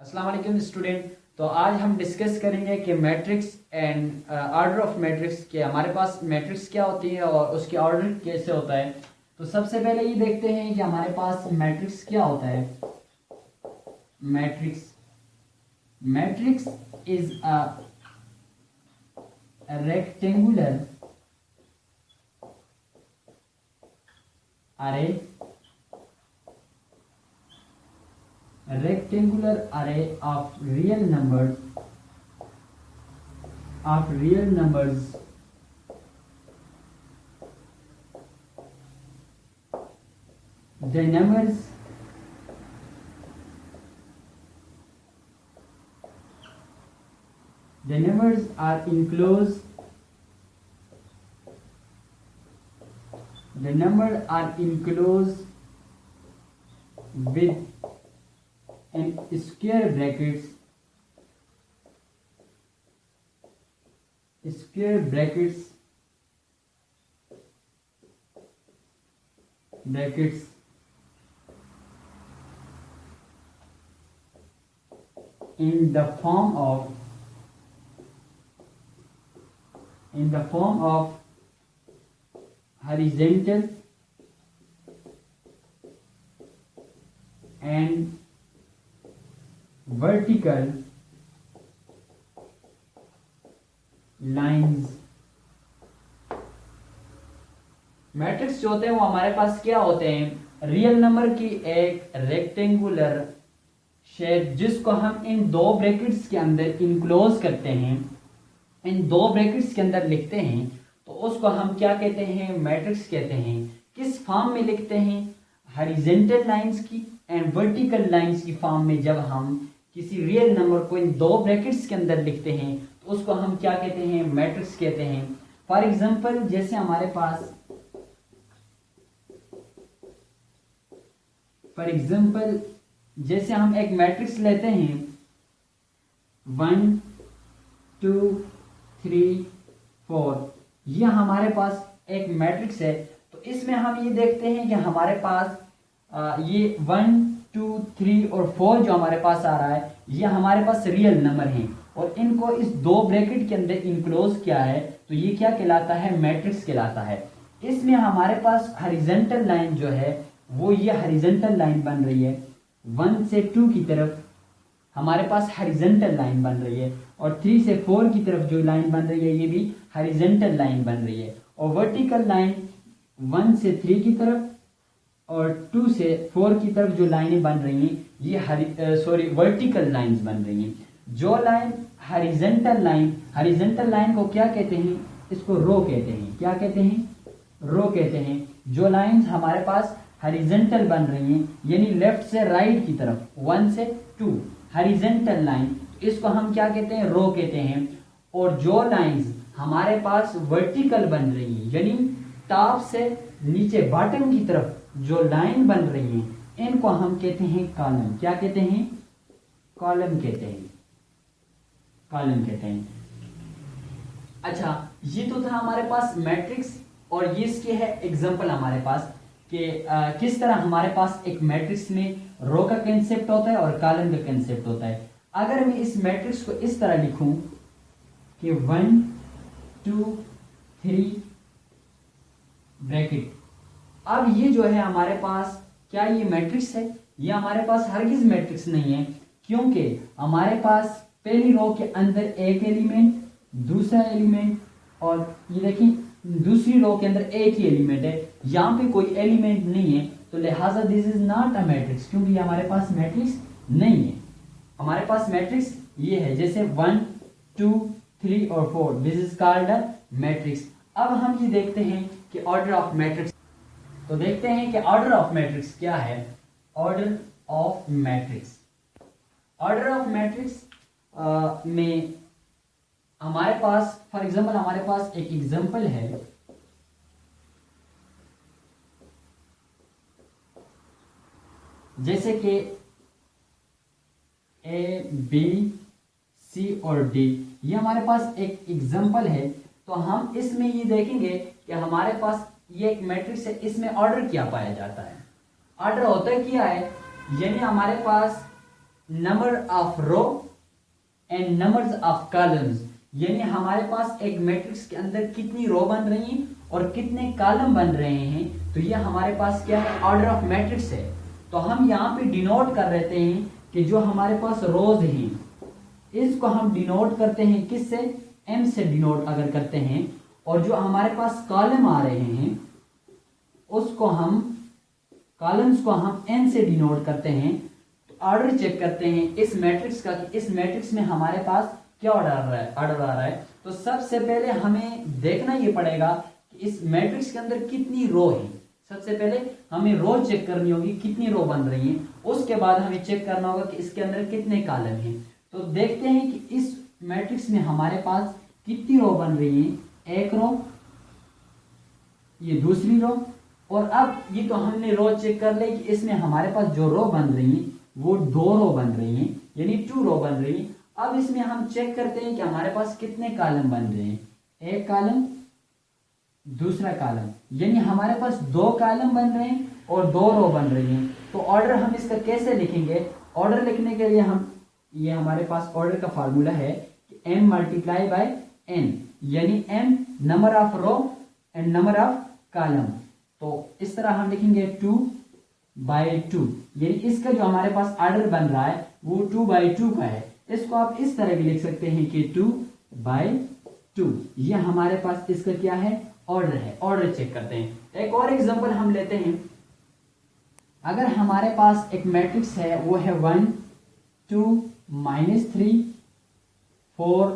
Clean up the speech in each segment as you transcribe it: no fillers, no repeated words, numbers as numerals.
अस्सलाम वालेकुम स्टूडेंट। तो आज हम डिस्कस करेंगे कि matrix and order of matrix के हमारे पास मैट्रिक्स क्या होती है और उसके ऑर्डर कैसे होता है। तो सबसे पहले ये देखते हैं कि हमारे पास मैट्रिक्स क्या होता है। Matrix matrix is a rectangular अरे rectangular array of real numbers the numbers are enclosed with in square brackets in the form of horizontal and vertical lines। Matrix जो होते हैं वो हमारे पास क्या होते हैं, रियल नंबर की एक रेक्टेंगुलर शेप जिसको हम इन दो ब्रैकेट्स के अंदर इनक्लोज करते हैं, इन दो ब्रैकेट्स के अंदर लिखते हैं, तो उसको हम क्या कहते हैं, मैट्रिक्स कहते हैं। किस फॉर्म में लिखते हैं, हॉरिजॉन्टल लाइंस की एंड वर्टिकल लाइंस की फॉर्म में। जब हम किसी रियल नंबर को इन दो ब्रैकेट्स के अंदर लिखते हैं तो उसको हम क्या कहते हैं, मैट्रिक्स कहते हैं। फॉर एग्जांपल जैसे हमारे पास जैसे हम एक मैट्रिक्स लेते हैं 1 2 3 4, यह हमारे पास एक मैट्रिक्स है। तो इसमें हम ये देखते हैं कि हमारे पास ये 1 2 3 और 4 जो हमारे पास आ रहा है ये हमारे पास रियल नंबर हैं और इनको इस दो ब्रैकेट के अंदर इनक्लोज किया है, तो ये क्या कहलाता है, मैट्रिक्स कहलाता है। इसमें हमारे पास हॉरिजॉन्टल लाइन जो है वो ये हॉरिजॉन्टल लाइन बन रही है, 1 से 2 की तरफ हमारे पास हॉरिजॉन्टल लाइन बन रही है और 3 से 4 की तरफ जो लाइन बन रही है ये भी हॉरिजॉन्टल लाइन बन रही है। और वर्टिकल लाइन 1 से 3 की तरफ और 2 से 4 की तरफ जो लाइनें बन रही हैं ये वर्टिकल लाइंस बन रही हैं। जो लाइन हॉरिजॉन्टल लाइन को क्या कहते हैं, इसको रो कहते हैं। क्या कहते हैं, रो कहते हैं। जो लाइंस हमारे पास हॉरिजॉन्टल बन रही हैं यानी लेफ्ट से राइट की तरफ 1 से 2 हॉरिजॉन्टल लाइन, इसको हम क्या कहते हैं, रो कहते हैं। और जो लाइंस हमारे पास वर्टिकल बन रही हैं यानी टॉप से नीचे बॉटम की तरफ जो लाइन बन रही है इनको हम कहते हैं कॉलम। क्या कहते हैं, कॉलम कहते हैं, कॉलम कहते हैं। अच्छा, ये तो था हमारे पास मैट्रिक्स और ये इसके है एग्जांपल हमारे पास कि किस तरह हमारे पास एक मैट्रिक्स में रो का कंसेप्ट होता है और कॉलम का कंसेप्ट होता है। अगर मैं इस मैट्रिक्स को इस तरह लिखूं कि 1 2 3 ब्रैकेट, अब ये जो है हमारे पास क्या ये मैट्रिक्स है, ये हमारे पास हरगिज मैट्रिक्स नहीं है, क्योंकि हमारे पास पहली रो के अंदर एक एलिमेंट, दूसरा एलिमेंट और ये देखिए दूसरी रो के अंदर एक ही एलिमेंट है, यहाँ पे कोई एलिमेंट नहीं है, तो लिहाजा this is not a matrix, क्योंकि हमारे पास मैट्रिक्स नहीं है। हमारे पास मैट्रिक्स ये है जैसे 1 2 3 और 4, this is called a matrix. अब हम ये देखते हैं कि ऑर्डर ऑफ मैट्रिक्स, तो देखते हैं कि ऑर्डर ऑफ मैट्रिक्स क्या है। Order of matrix, order of matrix में हमारे पास फॉर एग्जांपल हमारे पास एक एग्जांपल है, जैसे कि ए बी सी और डी, ये हमारे पास एक एग्जांपल है। तो हम इसमें ये देखेंगे कि हमारे पास ये एक मैट्रिक्स है, इसमें ऑर्डर क्या पाया जाता है। ऑर्डर होता क्या है, यानी हमारे पास number of row and numbers of columns, यानी हमारे पास एक मैट्रिक्स के अंदर कितनी रो बन रही हैं और कितने कॉलम बन रहे हैं। तो ये हमारे पास क्या है, ऑर्डर ऑफ मैट्रिक्स है। तो हम यहाँ पे डिनोट कर रहते हैं कि जो हमारे पास रोज हैं इसको हम डिनोट करते हैं किससे, एम से डिनोट अगर करते हैं, और जो हमारे पास कॉलम आ रहे हैं उसको हम कॉलम्स को हम एन से डिनोट करते हैं। तो ऑर्डर चेक करते हैं इस मैट्रिक्स का कि इस मैट्रिक्स में हमारे पास क्या ऑर्डर आ रहा है। तो सबसे पहले हमें देखना ये पड़ेगा कि इस मैट्रिक्स के अंदर कितनी रो है। सबसे पहले हमें रो चेक करनी होगी कितनी रो बन रही है, उसके बाद हमें चेक करना होगा कि इसके अंदर कितने कॉलम हैं। तो देखते हैं कि इस मैट्रिक्स में हमारे पास कितनी रो बन रही है, एक रो, ये दूसरी रो, और अब ये तो हमने रो चेक कर ली कि इसमें हमारे पास जो रो बन रही है वो 2 रो बन रही हैं, यानी 2 रो बन रही है। अब इसमें हम चेक करते हैं कि हमारे पास कितने कॉलम बन रहे हैं, एक कॉलम, दूसरा कॉलम, यानी हमारे पास 2 कॉलम बन रहे हैं और 2 रो बन रही हैं। तो ऑर्डर हम इसका कैसे लिखेंगे, ऑर्डर लिखने के लिए हम ये हमारे पास ऑर्डर का फार्मूला है कि m मल्टीप्लाई बाय n, यानी m number of row and number of column. तो इस तरह हम लिखेंगे 2/2, यानी इसका जो हमारे पास ऑर्डर बन रहा है वो 2/2 का है। इसको आप इस तरह भी लिख सकते हैं कि 2/2, ये हमारे पास इसका क्या है, ऑर्डर है। ऑर्डर चेक करते हैं। एक और एग्जांपल हम लेते हैं। अगर हमारे पास एक मैट्रिक्स है वो है 1 2 -3 4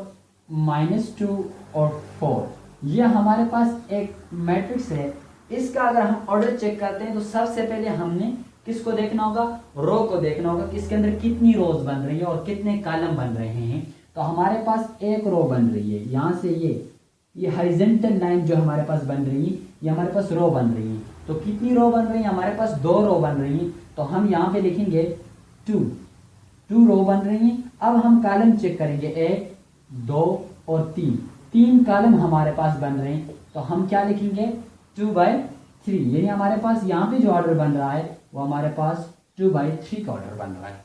-2 और 4, ये हमारे पास एक मैट्रिक्स है। इसका अगर हम ऑर्डर चेक करते हैं तो सबसे पहले हमने किसको देखना होगा, रो को देखना होगा कि इसके अंदर कितनी रोज बन रही है और कितने कॉलम बन रहे हैं। तो हमारे पास एक रो बन रही है, यहां से ये हॉरिजॉन्टल लाइन जो हमारे पास बन रही है ये हमारे पास रो बन रही है। तो कितनी रो बन रही है, हमारे पास 2 रो बन रही है। तो हम यहाँ पे लिखेंगे 2 रो बन रही है। अब हम कॉलम चेक करेंगे, 1 2 और 3 कॉलम हमारे पास बन रहे हैं। तो हम क्या लिखेंगे, 2/3, यानी हमारे पास यहाँ पे जो ऑर्डर बन रहा है वो हमारे पास 2/3 का ऑर्डर बन रहा है।